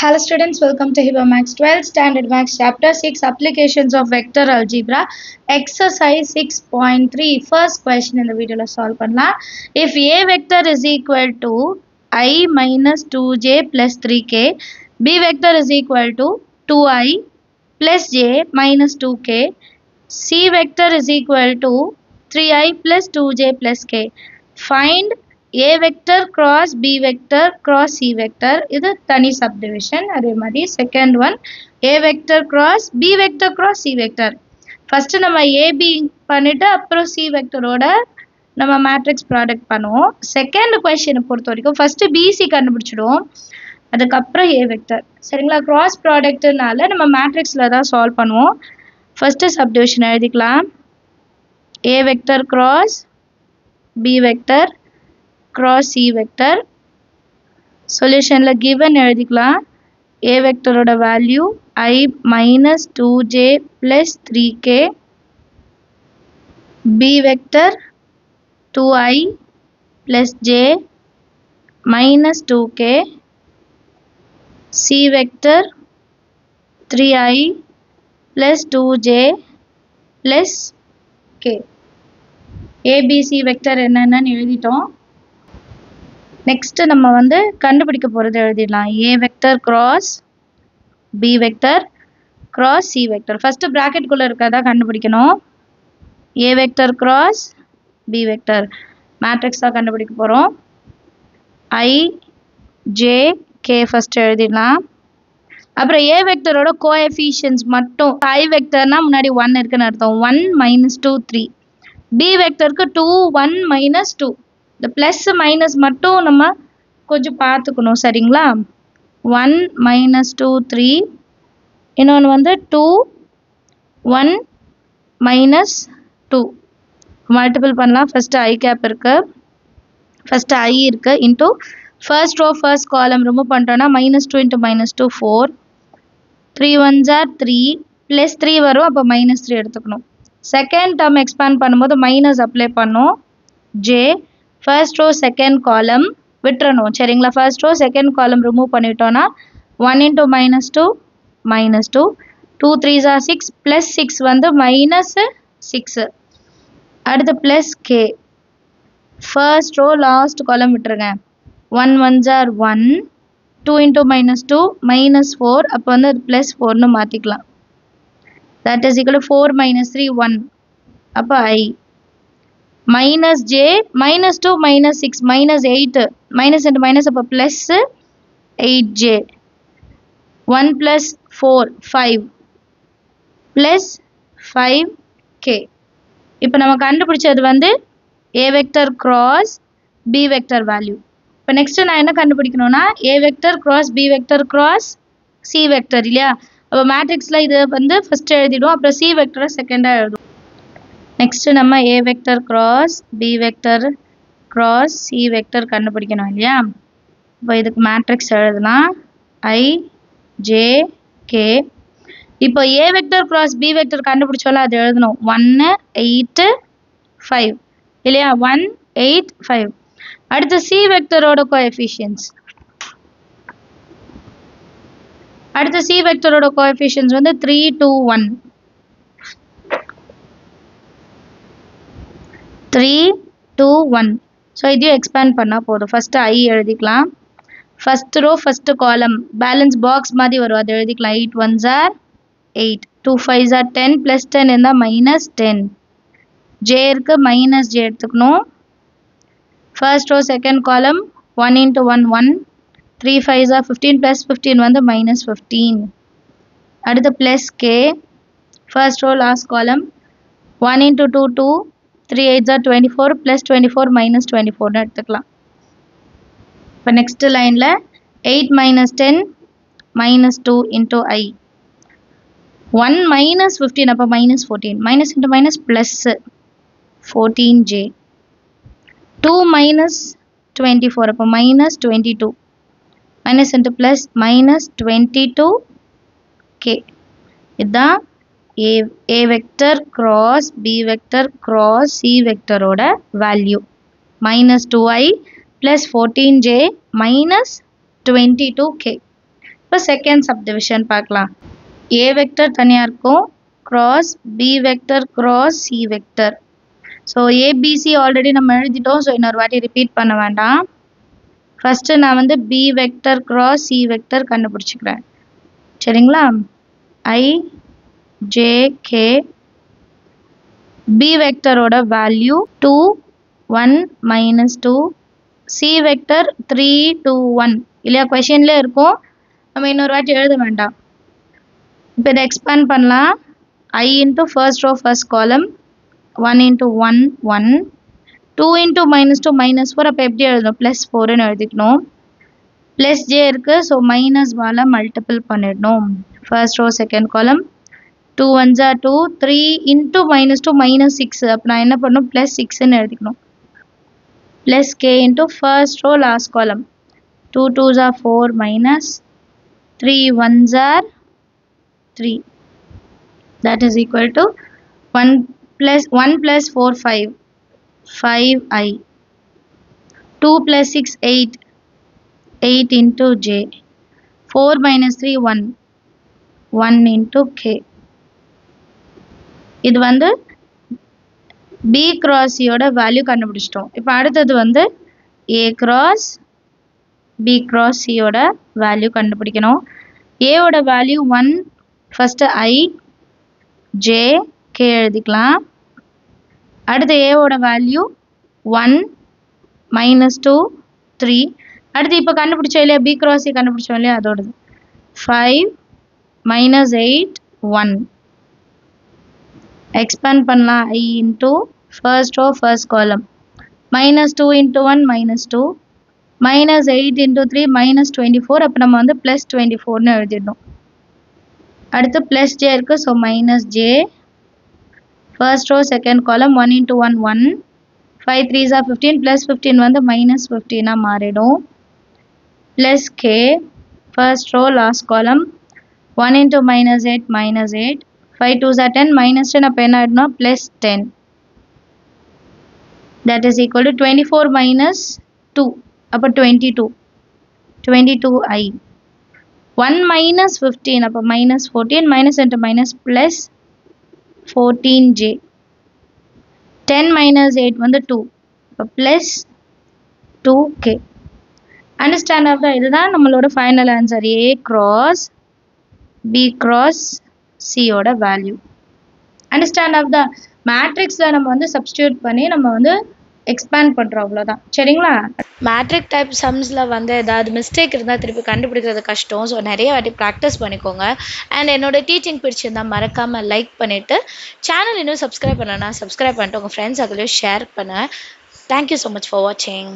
Hello students, welcome to Hiba Max 12 Standard Max Chapter 6 Applications of Vector Algebra Exercise 6.3 First question in the video solve பண்ணலாம். If A vector is equal to I minus 2j plus 3k, B vector is equal to 2I plus j minus 2k, C vector is equal to 3I plus 2j plus k. Find A vector cross B vector cross C vector. இது தனி subdivision. அதே மாதிரி second one A vector cross B vector cross C vector. First நம்ம AB பண்ணிட்டு அப்புறம் C vector ஓட நம்ம matrix product பண்ணுவோம். Second question பொறுத்த வரைக்கும் first BC கண்டுபிடிச்சிடுவோம். அதுக்கப்புறம் A vector. சரிங்களா? cross productனால நம்ம matrixல தான் solve பண்ணுவோம். First subdivision எழுதிக்கலாம். A vector cross B vector cross C vector. Solution la given எழுதிக்கலாம். A vector ஓட value I minus 2j plus 3k, B vector 2I plus j minus 2k, C vector 3I plus 2j plus k. ABC vector என்னன்னு எழுதிட்டோம். Next நம்ம வந்து கண்டுபிடிக்க போறது எழுதிடலாம். A vector cross B vector cross C vector. First bracket குள்ள இருக்கறத கண்டுபிடிக்கணும். A vector cross B vector. Matrix தான் கண்டுபிடிக்க போறோம். I J K first எழுதிடலாம். அப்புறம் A vector ஓட coefficients மட்டும் I vectorனா முன்னாடி 1 இருக்குன்னு அர்த்தம். 1 minus 2 3. B vectorக்கு 2 1 minus 2. இந்த plus minus மட்டும் நம்ம கொஞ்சம் பார்த்துக்கணும். சரிங்களா? 1 minus 2 3. இன்னொன்று வந்து 2 1 minus 2. மல்டிபிள் பண்ணலாம். ஃபர்ஸ்ட் I கேப் இருக்கு, ஃபர்ஸ்ட் I இருக்கு into first row first column remove பண்ணிட்டோம்னா -2 இன்டூ -2 4. 3 1s are 3 ப்ளஸ் 3 வரும், அப்போ -3 எடுத்துக்கணும். செகண்ட் டேர்ம் எக்ஸ்பேண்ட் பண்ணும்போது மைனஸ் அப்ளை பண்ணோம். J first row second column விட்டுறணும். சரிங்களா? first row second column remove பண்ணிட்டோம்னா 1 into -2 -2, 2 3s are 6 plus 6 வந்து -6. அடுத்து plus k. first row last column விட்டுருங்க. 1 1s are 1, 2 into -2 -4, அப்போ வந்து plus 4னு மாற்றிக்கலாம். that is equal to 4 minus 3 1, அப்போ I minus j minus 2 minus 6 minus 8, minus into minus அப்போ plus 8j, 1 plus 4 5 plus 5k. இப்போ நம்ம கண்டுபிடிச்சது வந்து A vector cross B vector value. இப்போ நெக்ஸ்ட் நான் என்ன கண்டுபிடிக்கணும்னா A vector cross B vector cross C vector இல்லையா? அப்போ மேட்ரிக்ஸில் இது வந்து ஃபர்ஸ்ட் எழுதிடுவோம், அப்புறம் C vector செகண்டாக எழுதுவோம். நெக்ஸ்ட் நம்ம A vector cross B vector cross C vector கண்டுபிடிக்கணும் இல்லையா? இப்போ இதுக்கு மேட்ரிக்ஸ் எழுதலாம். I J K. இப்போ A vector cross B vector கண்டுபிடிச்சோம்ல, அது எழுதணும். 1 8 5 இல்லையா? 1 8 5. அடுத்து C vectorோட கோஎஃபிஷியன்ட்ஸ். அடுத்து C vectorோட கோஎஃபிஷியன்ட்ஸ் வந்து 3 2 1. 3 2 1. ஸோ இதையும் எக்ஸ்பேண்ட் பண்ணால் போதும். ஃபஸ்ட்டு I எழுதிக்கலாம். First row first column balance box மாதிரி வரும், அது எழுதிக்கலாம். 8 1s are 8, 2 5s are 10 plus 10 இருந்தால் -10. J இருக்கு, மைனஸ் J எடுத்துக்கணும். First row second column 1 into 1 1, 3 5s are 15 plus 15 வந்து -15. அடுத்து plus K. First row last column 1 into 2 2, 3 8s are 24 plus 24 minus 24 எடுத்துக்கலாம். இப்போ நெக்ஸ்ட் லைனில் 8 minus 10 minus 2 into I. 1 minus 15 அப்போ -14, minus into minus plus 14j. 2 minus 24 அப்போ -22, minus into plus -22k. இதுதான் A vector cross B vector cross C vector ஓட value. -2I plus 14j minus 22k. இப்போ second subdivision பார்க்கலாம். A vector தனியாக இருக்கும், cross B vector cross C vector. So ABC already நம்ம எழுதிட்டோம். So இன்னொரு வாட்டி ரிப்பீட் பண்ண வேண்டாம். ஃபஸ்ட்டு நான் வந்து B vector cross C vector கண்டுபிடிச்சிக்கிறேன். சரிங்களா? I J K B வெக்டரோட வேல்யூ 2 1 -2, C வெக்டர் 3 2 1 இல்லையா? கொஷின்லேயே இருக்கும், நம்ம இன்னொரு வாட்டி எழுத வேண்டாம். இப்போ இதை எக்ஸ்பேண்ட் பண்ணலாம். I into first row first column 1 into 1 1, 2 into -2 -4. அப்போ எப்படி எழுதணும்? +4ன்னு எழுதிக்கணும். ப்ளஸ் ஜே இருக்குது, ஸோ -1 மல்டிபிள் பண்ணிடணும். First row second column 2 1s are 2, 3 into -2 -6. அப்போ நான் என்ன பண்ணணும்? +6ன்னு எழுதிக்கணும். Plus K into first row last column 2 2s are 4 -3 1s are 3. That is equal to 1 plus 4 5 5i, 2 plus 6 8 8 into j, 4 minus 3 1 1 into k. இது வந்து B cross C யோட value கண்டுபிடிச்சிட்டோம். இப்போ அடுத்தது வந்து A cross B cross C யோட value கண்டுபிடிக்கணும். A ஓட value 1, first I J K எழுதிக்கலாம். அடுத்து A ஓட வேல்யூ 1 -2 3. அடுத்து இப்போ கண்டுபிடிச்சோம் இல்லையா? B cross C கண்டுபிடிச்சோம் இல்லையா? அதோடது 5 -8 1. எக்ஸ்பேண்ட் பண்ணலாம். I into first row first column -2 into 1 -2, -8 into 3 -24. அப்போ நம்ம வந்து +24ன்னு எழுதிடணும். அடுத்து ப்ளஸ் ஜே இருக்குது, so -j. First row second column 1 into 1 1, 5 3s are 15, +15 வந்து -15 மாறிடும். Plus K first row last column 1 into -8 -8, 5 2s are 10 -10. அப்போ என்ன ஆகிடும்னா +10. that is equal to 24 minus 2. அப்போ 22 22i. 1 minus 15 அப்போ -14, minus into minus plus 14j. 10 minus 8 வந்து 2, அப்போ plus 2k. Understand of the இதுதான் நம்மளோட final answer. A cross B cross C யோட value. Understand of the மேட்ரிக்ஸில் நம்ம வந்து சப்ஸ்டியூட் பண்ணி நம்ம வந்து எக்ஸ்பேண்ட் பண்ணுறோம், அவ்வளோதான். சரிங்களா? மேட்ரிக் டைப் சம்ஸில் வந்து ஏதாவது மிஸ்டேக் இருந்தால் திருப்பி கண்டுபிடிக்கிறது கஷ்டம். ஸோ நிறைய வாட்டி ப்ராக்டிஸ் பண்ணிக்கோங்க. அண்ட் என்னோடய டீச்சிங் பிடிச்சிருந்தால் மறக்காமல் லைக் பண்ணிவிட்டு, சேனல் இன்னும் சப்ஸ்கிரைப் பண்ணலன்னா சப்ஸ்கிரைப் பண்ணிட்டு உங்கள் ஃப்ரெண்ட்ஸ் அதுலேயும் ஷேர் பண்ணுங்கள். தேங்க்யூ ஸோ மச் ஃபார் வாட்சிங்.